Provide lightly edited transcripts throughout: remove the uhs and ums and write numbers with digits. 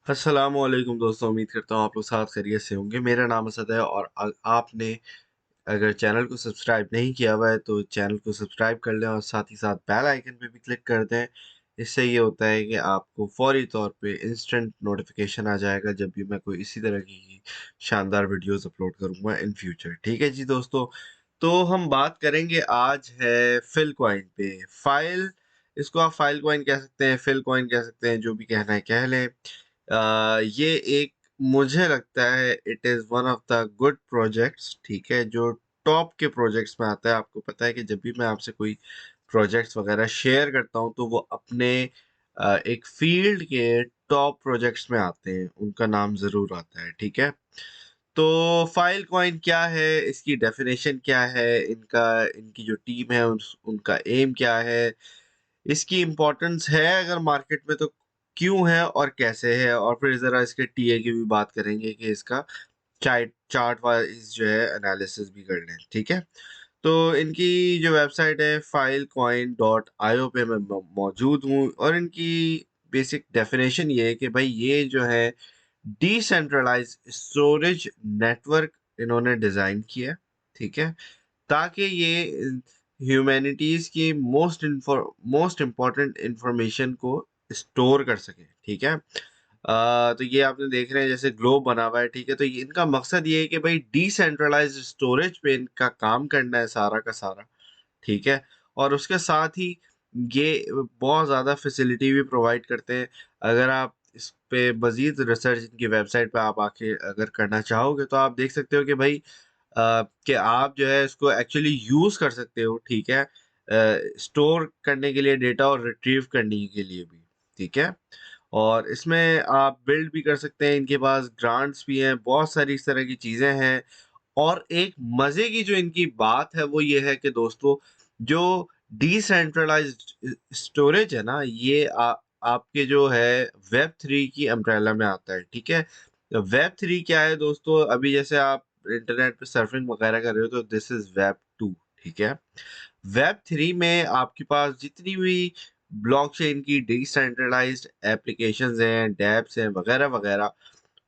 अस्सलामुअलैकुम दोस्तों, उम्मीद करता हूँ आप लोग साथ खैरियत से होंगे। मेरा नाम असद है और आपने अगर चैनल को सब्सक्राइब नहीं किया हुआ है तो चैनल को सब्सक्राइब कर लें और साथ ही साथ बेल आइकन पे भी क्लिक कर दें। इससे ये होता है कि आपको फौरी तौर पे इंस्टेंट नोटिफिकेशन आ जाएगा जब भी मैं कोई इसी तरह की शानदार वीडियोस अपलोड करूँगा इन फ्यूचर। ठीक है जी दोस्तों, तो हम बात करेंगे आज है फिल कॉइन पे। फाइल, इसको आप फाइल कॉइन कह सकते हैं, फिल कॉइन कह सकते हैं, जो भी कहना है कह लें। ये एक, मुझे लगता है it is one of the good projects, ठीक है, जो टॉप के प्रोजेक्ट्स में आता है। आपको पता है कि जब भी मैं आपसे कोई प्रोजेक्ट्स वगैरह शेयर करता हूँ तो वो अपने एक फील्ड के टॉप प्रोजेक्ट्स में आते हैं, उनका नाम ज़रूर आता है। ठीक है, तो फाइल कॉइन क्या है, इसकी डेफिनेशन क्या है, इनका इनकी जो टीम है उनका एम क्या है, इसकी इम्पोर्टेंस है अगर मार्केट में तो क्यों है और कैसे है, और फिर ज़रा इसके टीए की भी बात करेंगे कि इसका चार्ट चार्ट वाइज जो है एनालिसिस भी कर लें। ठीक है, तो इनकी जो वेबसाइट है filecoin.io पे मैं मौजूद हूँ और इनकी बेसिक डेफिनेशन ये है कि भाई ये जो है डिसेंट्रलाइज स्टोरेज नेटवर्क इन्होंने डिज़ाइन किया। ठीक है, ताकि ये ह्यूमैनिटीज़ की मोस्ट इम्पॉर्टेंट इंफॉर्मेशन को स्टोर कर सके। ठीक है, तो ये आपने देख रहे हैं जैसे ग्लोब बना हुआ है। ठीक है, तो ये इनका मकसद ये है कि भाई डिसेंट्रलाइज्ड स्टोरेज पे इनका काम करना है सारा का सारा। ठीक है, और उसके साथ ही ये बहुत ज़्यादा फैसिलिटी भी प्रोवाइड करते हैं। अगर आप इस पे मज़ीद रिसर्च इनकी वेबसाइट पे आप आके अगर करना चाहोगे तो आप देख सकते हो कि भाई कि आप जो है इसको एक्चुअली यूज़ कर सकते हो। ठीक है, स्टोर करने के लिए डेटा और रिट्रीव करने के लिए भी। ठीक है, और इसमें आप बिल्ड भी कर सकते हैं, इनके पास ग्रांट्स भी हैं, बहुत सारी इस तरह की चीज़ें हैं। और एक मज़े की जो इनकी बात है वो ये है कि दोस्तों, जो डिसेंट्रलाइज्ड स्टोरेज है ना, ये आपके जो है वेब 3 की अम्ब्रेला में आता है। ठीक है, वेब 3 क्या है दोस्तों, अभी जैसे आप इंटरनेट पे सर्फिंग वगैरह कर रहे हो तो दिस इज़ वेब 2। ठीक है, वेब 3 में आपके पास जितनी भी ब्लॉकचेन की डिसेंट्रलाइज्ड एप्लीकेशंस हैं, डैप्स हैं, वगैरह-वगैरह,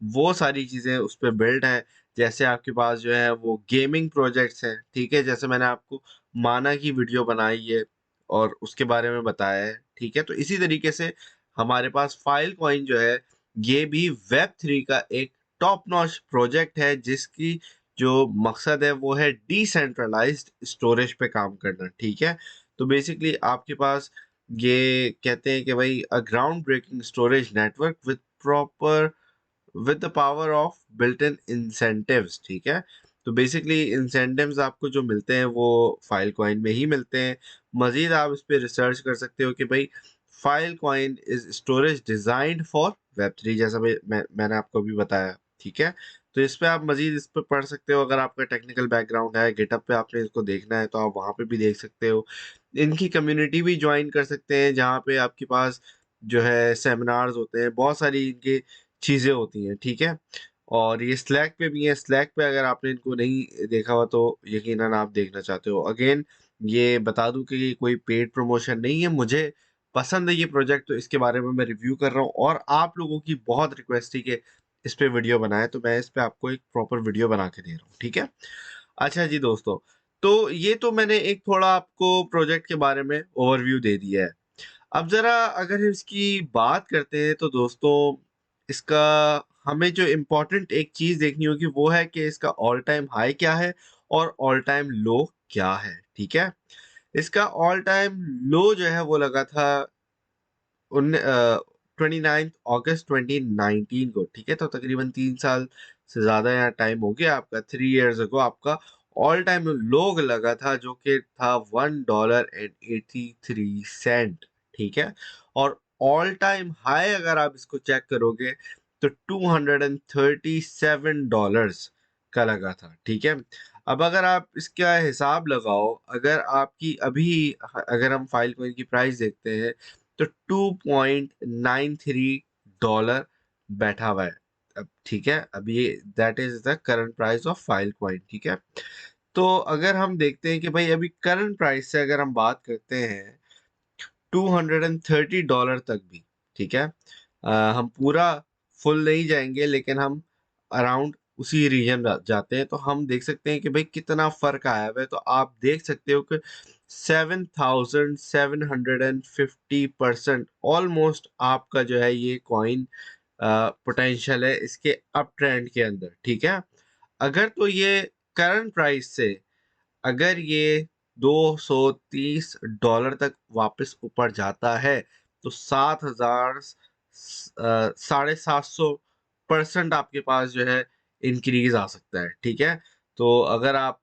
वो सारी चीज़ें उस पे बिल्ड हैं। जैसे आपके पास जो है वो गेमिंग प्रोजेक्ट्स हैं। ठीक है, जैसे मैंने आपको माना की वीडियो बनाई है और उसके बारे में बताया है। ठीक है, तो इसी तरीके से हमारे पास फाइल कॉइन जो है, ये भी वेब 3 का एक टॉप नॉच प्रोजेक्ट है, जिसकी जो मकसद है वो है डिसेंट्रलाइज्ड स्टोरेज पे काम करना। ठीक है, तो बेसिकली आपके पास ये कहते हैं कि भाई a ground breaking storage network with the power of built in incentives. ठीक है, तो बेसिकली इंसेंटिव्स आपको जो मिलते हैं वो फाइल कॉइन में ही मिलते हैं। मजीद आप इस पे रिसर्च कर सकते हो कि भाई file coin is storage designed for web 3, जैसा मैंने आपको अभी बताया। ठीक है, तो इस पे आप मजीद इस पे पढ़ सकते हो। अगर आपका टेक्निकल बैकग्राउंड है, गिटअप पे आपने इसको देखना है तो आप वहाँ पे भी देख सकते हो। इनकी कम्युनिटी भी ज्वाइन कर सकते हैं, जहाँ पे आपके पास जो है सेमिनार्स होते हैं, बहुत सारी इनकी चीज़ें होती हैं। ठीक है, और ये स्लैक पे भी है। स्लैक पे अगर आपने इनको नहीं देखा हुआ तो यकीनन आप देखना चाहते हो। अगेन ये बता दूं कि ये कोई पेड प्रमोशन नहीं है, मुझे पसंद है ये प्रोजेक्ट तो इसके बारे में मैं रिव्यू कर रहा हूँ, और आप लोगों की बहुत रिक्वेस्ट थी कि इस पे वीडियो बनाए, तो मैं इस पे आपको एक प्रॉपर वीडियो बना के दे रहा हूँ। ठीक है, अच्छा जी दोस्तों, तो ये तो मैंने एक थोड़ा आपको प्रोजेक्ट के बारे में ओवरव्यू दे दिया है। अब ज़रा अगर इसकी बात करते हैं तो दोस्तों, इसका हमें जो इम्पोर्टेंट एक चीज़ देखनी होगी वो है कि इसका ऑल टाइम हाई क्या है और ऑल टाइम लो क्या है। ठीक है, इसका ऑल टाइम लो जो है वो लगा था 29 अगस्त 2019 को। ठीक है, तो तकरीबन 3 साल से ज़्यादा यहाँ टाइम हो गया आपका, 3 ईयर्स अगो आपका ऑल टाइम लो लगा था, जो कि था $1.83। ठीक है, और ऑल टाइम हाई अगर आप इसको चेक करोगे तो $237 का लगा था। ठीक है, अब अगर आप इसका हिसाब लगाओ, अगर आपकी अभी अगर हम फाइल कोइन की प्राइस देखते हैं तो $2.93 बैठा हुआ है अब। ठीक है, अब ये that is the current price of file coin. ठीक है, तो अगर हम देखते हैं कि भाई अभी करंट प्राइस से अगर हम बात करते हैं $230 तक भी। ठीक है, हम पूरा फुल नहीं जाएँगे, लेकिन हम अराउंड उसी रीजन जाते हैं, तो हम देख सकते हैं कि भाई कितना फ़र्क आया हुआ है। तो आप देख सकते हो कि 7750% ऑलमोस्ट आपका जो है ये कॉइन पोटेंशियल है इसके अप ट्रेंड के अंदर, ठीक है? अगर तो ये करंट प्राइस से अगर ये $230 तक वापस ऊपर जाता है, तो 7,000 साढ़े 700% आपके पास जो है इंक्रीज आ सकता है, ठीक है? तो अगर आप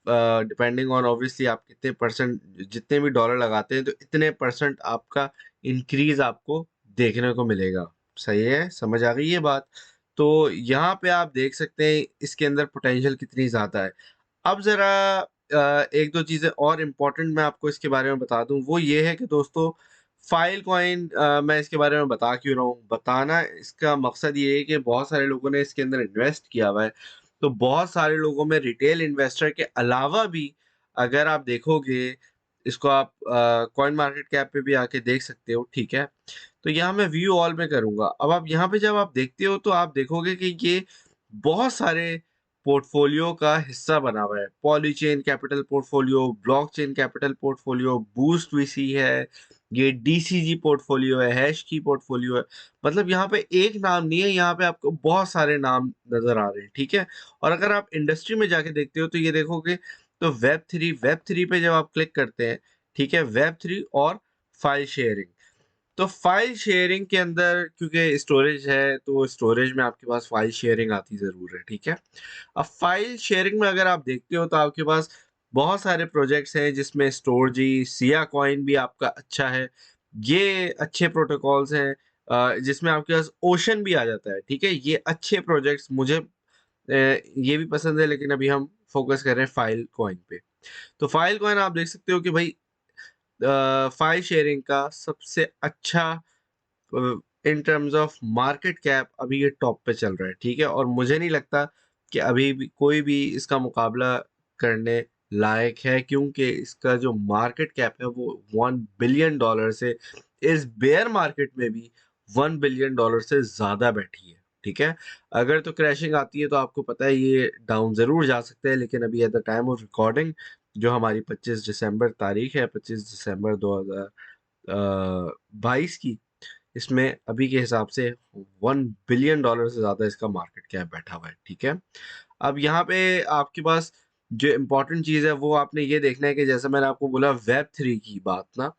डिपेंडिंग ऑन ऑब्वियसली आप कितने परसेंट जितने भी डॉलर लगाते हैं, तो इतने परसेंट आपका इंक्रीज आपको देखने को मिलेगा। सही है, समझ आ गई ये बात? तो यहाँ पे आप देख सकते हैं इसके अंदर पोटेंशियल कितनी ज़्यादा है। अब ज़रा 1-2 चीज़ें और इम्पोर्टेंट मैं आपको इसके बारे में बता दूँ, वो ये है कि दोस्तों फाइल कॉइन मैं इसके बारे में बता क्यों रहा हूँ? बताना इसका मकसद ये है कि बहुत सारे लोगों ने इसके अंदर इन्वेस्ट किया हुआ है, तो बहुत सारे लोगों में रिटेल इन्वेस्टर के अलावा भी अगर आप देखोगे, इसको आप कॉइन मार्केट कैप पे भी आके देख सकते हो, ठीक है? तो यहाँ मैं व्यू ऑल में करूँगा। अब आप यहाँ पे जब आप देखते हो तो आप देखोगे कि ये बहुत सारे पोर्टफोलियो का हिस्सा बना हुआ है। Polychain capital portfolio, blockchain capital portfolio, boost VC है, ये डीसीजी पोर्टफोलियो है, हैश की पोर्टफोलियो है। मतलब यहाँ पे एक नाम नहीं है, यहाँ पे आपको बहुत सारे नाम नज़र आ रहे हैं, ठीक है? और अगर आप इंडस्ट्री में जाके देखते हो तो ये देखोगे तो वेब3 पे जब आप क्लिक करते हैं, ठीक है? वेब3 और फाइल शेयरिंग। तो फाइल शेयरिंग के अंदर क्योंकि स्टोरेज है, तो स्टोरेज में आपके पास फाइल शेयरिंग आती ज़रूर है, ठीक है? अब फाइल शेयरिंग में अगर आप देखते हो तो आपके पास बहुत सारे प्रोजेक्ट्स हैं जिसमें स्टोरजी, सिया कॉइन भी आपका अच्छा है। ये अच्छे प्रोटोकॉल्स हैं जिसमें आपके पास ओशन भी आ जाता है, ठीक है? ये अच्छे प्रोजेक्ट्स मुझे ये भी पसंद है, लेकिन अभी हम फ़ोकस कर रहे हैं फाइल कॉइन पे। तो फाइल कॉइन आप देख सकते हो कि भाई फाइल शेयरिंग का सबसे अच्छा in terms of market cap अभी ये टॉप पे चल रहा है, ठीक है? और मुझे नहीं लगता कि अभी भी कोई भी इसका मुकाबला करने लायक है, क्योंकि इसका जो मार्केट कैप है वो $1 बिलियन से इस बेयर मार्केट में भी $1 बिलियन से ज़्यादा बैठी है, ठीक है? अगर तो क्रैशिंग आती है तो आपको पता है ये डाउन ज़रूर जा सकता है, लेकिन अभी at the time of recording जो हमारी 25 दिसंबर तारीख है, 25 दिसंबर 2022 की, इसमें अभी के हिसाब से $1 बिलियन से ज़्यादा इसका मार्केट कैप बैठा हुआ है, ठीक है? अब यहाँ पे आपके पास जो इम्पोर्टेंट चीज़ है वो आपने ये देखना है कि जैसे मैंने आपको बोला वेब 3 की बात ना,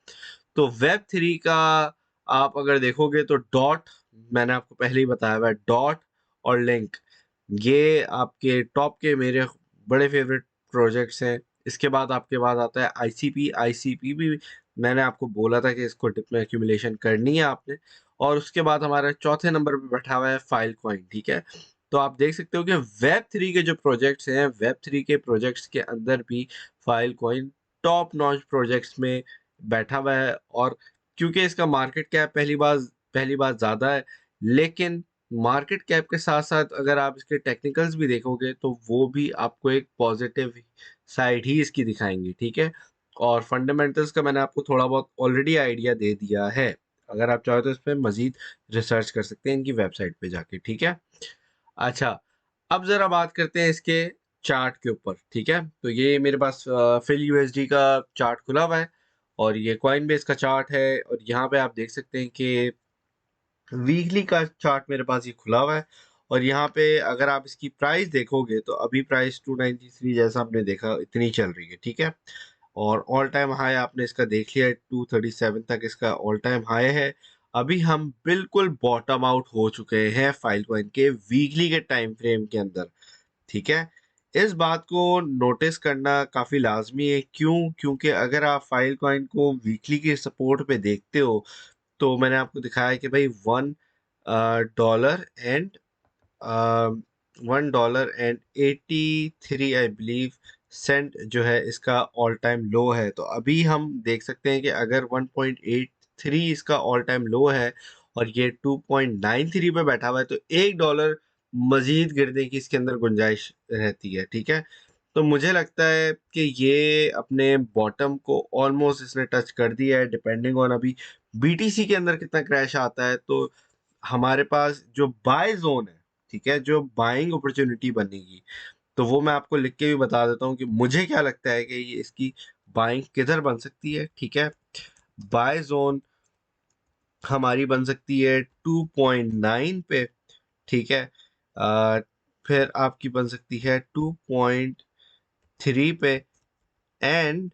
तो वेब 3 का आप अगर देखोगे तो डॉट, मैंने आपको पहले ही बताया हुआ है, डॉट और लिंक ये आपके टॉप के मेरे बड़े फेवरेट प्रोजेक्ट्स हैं। इसके बाद आपके पास आता है आईसीपी। आईसीपी भी मैंने आपको बोला था कि इसको डिप में एक्यूमुलेशन करनी है आपने। और उसके बाद हमारा चौथे नंबर पे बैठा हुआ है फाइल कॉइन, ठीक है? तो आप देख सकते हो कि वेब 3 के जो प्रोजेक्ट्स हैं, वेब 3 के प्रोजेक्ट्स के अंदर भी file coin top notch projects में बैठा हुआ है। और क्योंकि इसका मार्केट कैप पहली बात ज़्यादा है, लेकिन मार्केट कैप के साथ-साथ अगर आप इसके टेक्निकल्स भी देखोगे तो वो भी आपको एक पॉजिटिव साइड ही इसकी दिखाएँगे, ठीक है? और फंडामेंटल्स का मैंने आपको थोड़ा बहुत ऑलरेडी आइडिया दे दिया है। अगर आप चाहो तो इस पे मज़ीद रिसर्च कर सकते हैं इनकी वेबसाइट पे जाके, ठीक है? अच्छा, अब ज़रा बात करते हैं इसके चार्ट के ऊपर, ठीक है? तो ये मेरे पास फ़िल यूएसडी का चार्ट खुला हुआ है और ये कॉइनबेस का चार्ट है और यहाँ पे आप देख सकते हैं कि वीकली का चार्ट मेरे पास ये खुला हुआ है। और यहाँ पे अगर आप इसकी प्राइस देखोगे तो अभी प्राइस 293 जैसा आपने देखा इतनी चल रही है, ठीक है? और ऑल टाइम हाई आपने इसका देख लिया है, 237 तक इसका ऑल टाइम हाई है। अभी हम बिल्कुल बॉटम आउट हो चुके हैं फाइल कॉइन के वीकली के टाइम फ्रेम के अंदर, ठीक है? इस बात को नोटिस करना काफ़ी लाज़मी है, क्यों? क्योंकि अगर आप फाइल कॉइन को वीकली के सपोर्ट पे देखते हो, तो मैंने आपको दिखाया कि भाई dollar and $1.83 I believe cent जो है इसका ऑल टाइम लो है। तो अभी हम देख सकते हैं कि अगर 1.83 इसका ऑल टाइम लो है और ये 2.93 पे बैठा हुआ है, तो $1 मजीद गिरने की इसके अंदर गुंजाइश रहती है, ठीक है? तो मुझे लगता है कि ये अपने बॉटम को ऑलमोस्ट इसने टच कर दिया है, डिपेंडिंग ऑन अभी बीटीसी के अंदर कितना क्रैश आता है। तो हमारे पास जो बाय ज़ोन है, ठीक है? जो बाइंग अपॉर्च्युनिटी बनेगी, तो वो मैं आपको लिख के भी बता देता हूँ कि मुझे क्या लगता है कि ये इसकी बाइंग किधर बन सकती है, ठीक है? बाय ज़ोन हमारी बन सकती है 2.9 पे, ठीक है? अ, फिर आपकी बन सकती है 2.3 पे एंड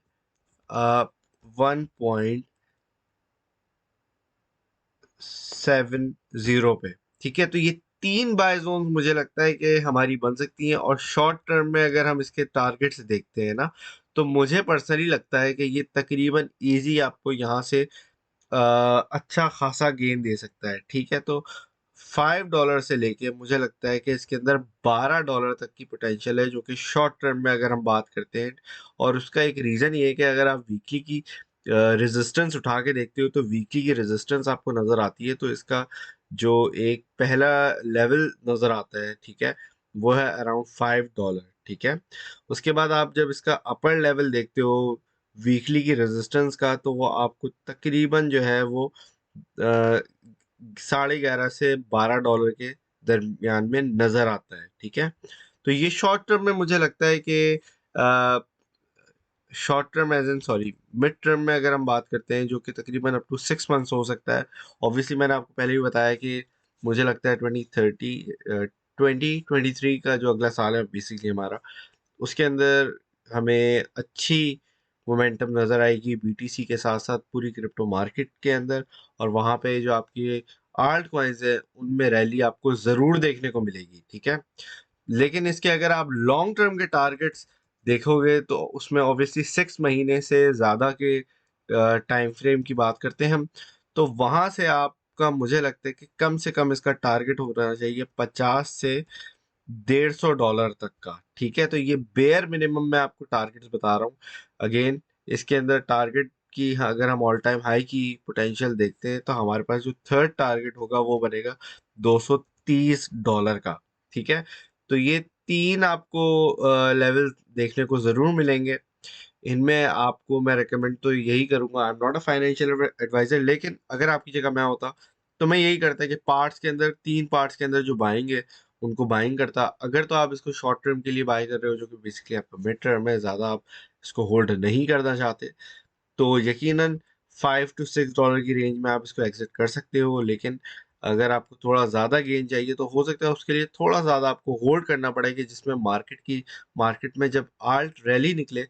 1.70 पे, ठीक है? तो ये 3 बाय ज़ोन्स मुझे लगता है कि हमारी बन सकती हैं और शॉर्ट टर्म में अगर हम इसके टारगेट्स देखते हैं ना, तो मुझे पर्सनली लगता है कि ये तकरीबन ईज़ी आपको यहाँ से अ, अच्छा खासा गेन दे सकता है, ठीक है? तो $5 से लेके मुझे लगता है कि इसके अंदर $12 तक की पोटेंशियल है, जो कि शॉर्ट टर्म में अगर हम बात करते हैं। और उसका एक रीज़न ये है कि अगर आप वीकली की रेजिस्टेंस उठा के देखते हो, तो वीकली की रेजिस्टेंस आपको नज़र आती है, तो इसका जो एक पहला लेवल नज़र आता है, ठीक है? वो है अराउंड $5, ठीक है? उसके बाद आप जब इसका अपर लेवल देखते हो वीकली की रेजिस्टेंस का, तो वो आपको तकरीबन जो है वो 11.5 से $12 के दरमियान में नजर आता है, ठीक है? तो ये शॉर्ट टर्म में मुझे लगता है कि short term as in sorry mid term में अगर हम बात करते हैं, जो कि तकरीबन अप टू 6 मंथ्स हो सकता है। ऑब्वियसली मैंने आपको पहले भी बताया कि मुझे लगता है 2023 का जो अगला साल है बेसिकली हमारा, उसके अंदर हमें अच्छी मोमेंटम नज़र आएगी बीटीसी के साथ-साथ पूरी क्रिप्टो मार्केट के अंदर। और वहाँ पे जो आपकी आल्ट कॉइन्स है, उनमें रैली आपको ज़रूर देखने को मिलेगी, ठीक है? लेकिन इसके अगर आप लॉन्ग टर्म के टारगेट्स देखोगे, तो उसमें ऑब्वियसली 6 महीने से ज़्यादा के टाइम फ्रेम की बात करते हैं हम। तो वहाँ से आपका मुझे लगता है कि कम से कम इसका टारगेट होना चाहिए 50 से $150 तक का, ठीक है? तो ये बेयर मिनिमम मैं आपको टारगेट्स बता रहा हूँ। अगेन इसके अंदर टारगेट की अगर हम ऑल टाइम हाई की पोटेंशियल देखते हैं, तो हमारे पास जो थर्ड टारगेट होगा वो बनेगा $230 का, ठीक है? तो ये 3 आपको लेवल देखने को ज़रूर मिलेंगे। इनमें आपको मैं रिकमेंड तो यही करूँगा, I am not a financial advisor, लेकिन अगर आपकी जगह मैं होता, तो मैं यही करता कि पार्ट्स के अंदर 3 पार्ट्स के अंदर जो बाइंग है, उनको बाइंग करता। अगर तो आप इसको शॉर्ट टर्म के लिए बाय कर रहे हो, जो कि बेसिकली आपका मिड टर्म है, ज़्यादा आप इसको होल्ड नहीं करना चाहते, तो यकीनन 5 टू $6 की रेंज में आप इसको एग्ज़िट कर सकते हो। लेकिन अगर आपको थोड़ा ज़्यादा गेन चाहिए, तो हो सकता है उसके लिए थोड़ा ज़्यादा आपको होल्ड करना पड़े, कि जिसमें मार्केट में जब आल्ट रैली निकले,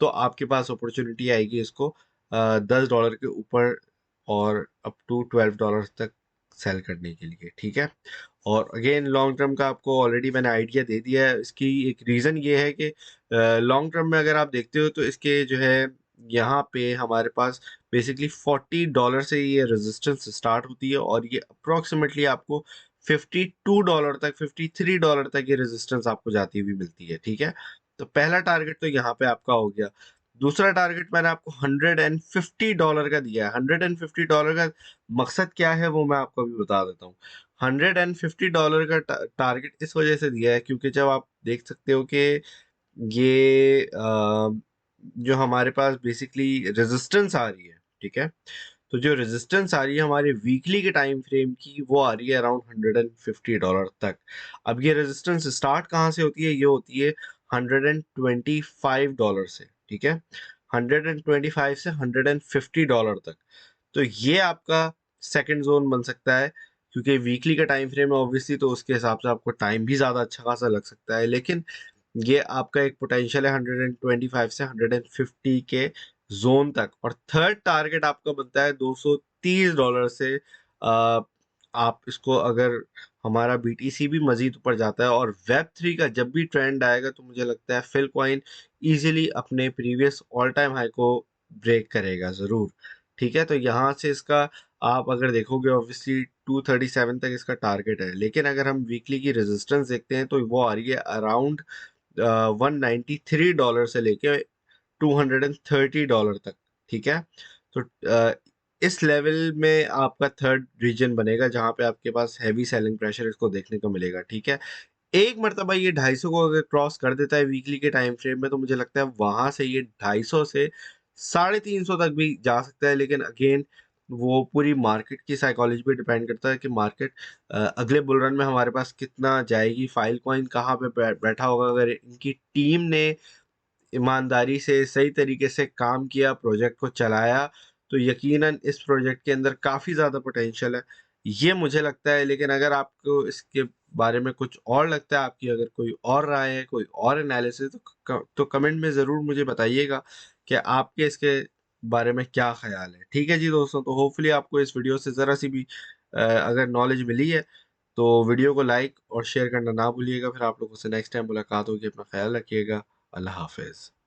तो आपके पास अपॉर्चुनिटी आएगी इसको $10 के ऊपर और अप टू $12 तक सेल करने के लिए, ठीक है? और अगेन लॉन्ग टर्म का आपको ऑलरेडी मैंने आइडिया दे दिया है। इसकी एक रीज़न ये है कि लॉन्ग टर्म में अगर आप देखते हो, तो इसके जो है यहाँ पे हमारे पास बेसिकली $40 से ये रेजिस्टेंस स्टार्ट होती है, और ये अप्रॉक्सीमेटली आपको $52 तक, $53 तक ये रेजिस्टेंस आपको जाती हुई मिलती है, ठीक है? तो पहला टारगेट तो यहाँ पे आपका हो गया। दूसरा टारगेट मैंने आपको $150 का दिया है। $150 का मकसद क्या है, वो मैं आपको अभी बता देता हूँ। $150 का टारगेट इस वजह से दिया है, क्योंकि जब आप देख सकते हो कि ये जो हमारे पास बेसिकली रेजिस्टेंस आ रही है, ठीक है? तो जो रेजिस्टेंस आ रही है हमारे वीकली के टाइम फ्रेम की, वो आ रही है अराउंड $150 तक। अब ये रेजिस्टेंस स्टार्ट कहाँ से होती है? ये होती है $125 से, ठीक है? 125 से $150 तक। तो ये आपका सेकंड ज़ोन बन सकता है, क्योंकि वीकली का टाइम फ्रेम है ऑब्वियसली, तो उसके हिसाब से आपको टाइम भी ज़्यादा अच्छा खासा लग सकता है। लेकिन ये आपका एक पोटेंशियल है 125 से 150 के ज़ोन तक। और थर्ड टारगेट आपका बनता है $230 से। आप इसको अगर हमारा बीटीसी भी मज़ीद ऊपर जाता है और वेब 3 का जब भी ट्रेंड आएगा, तो मुझे लगता है फ़िल कॉइन ईज़िली अपने प्रीवियस ऑल टाइम हाई को ब्रेक करेगा ज़रूर, ठीक है? तो यहाँ से इसका आप अगर देखोगे ऑब्वियसली 237 तक इसका टारगेट है। लेकिन अगर हम वीकली की रेजिस्टेंस देखते हैं, तो वो आ रही है अराउंड $193 से लेके $230 तक, ठीक है? तो इस लेवल में आपका थर्ड रीजन बनेगा, जहाँ पे आपके पास हैवी सेलिंग प्रेशर इसको देखने को मिलेगा, ठीक है? एक मर्तबा ये 250 को अगर क्रॉस कर देता है वीकली के टाइम फ्रेम में, तो मुझे लगता है वहाँ से ये 250 से 350 तक भी जा सकता है। लेकिन अगेन वो पूरी मार्केट की साइकोलॉजी पे डिपेंड करता है कि मार्केट अगले बुल रन में हमारे पास कितना जाएगी, फाइलकॉइन कहाँ पे बैठा होगा। अगर इनकी टीम ने ईमानदारी से सही तरीके से काम किया, प्रोजेक्ट को चलाया, तो यकीनन इस प्रोजेक्ट के अंदर काफ़ी ज़्यादा पोटेंशियल है। ये मुझे लगता है। लेकिन अगर आपको इसके बारे में कुछ और लगता है, आपकी अगर कोई और राय है, कोई और एनालिसिस, तो कमेंट में ज़रूर मुझे बताइएगा कि आपके इसके बारे में क्या ख़्याल है। ठीक है जी दोस्तों, तो होपफुली आपको इस वीडियो से ज़रा सी भी अगर नॉलेज मिली है, तो वीडियो को लाइक और शेयर करना ना भूलिएगा। फिर आप लोगों से नेक्स्ट टाइम मुलाकात होगी। अपना ख़्याल रखिएगा। अल्लाह हाफ़िज़।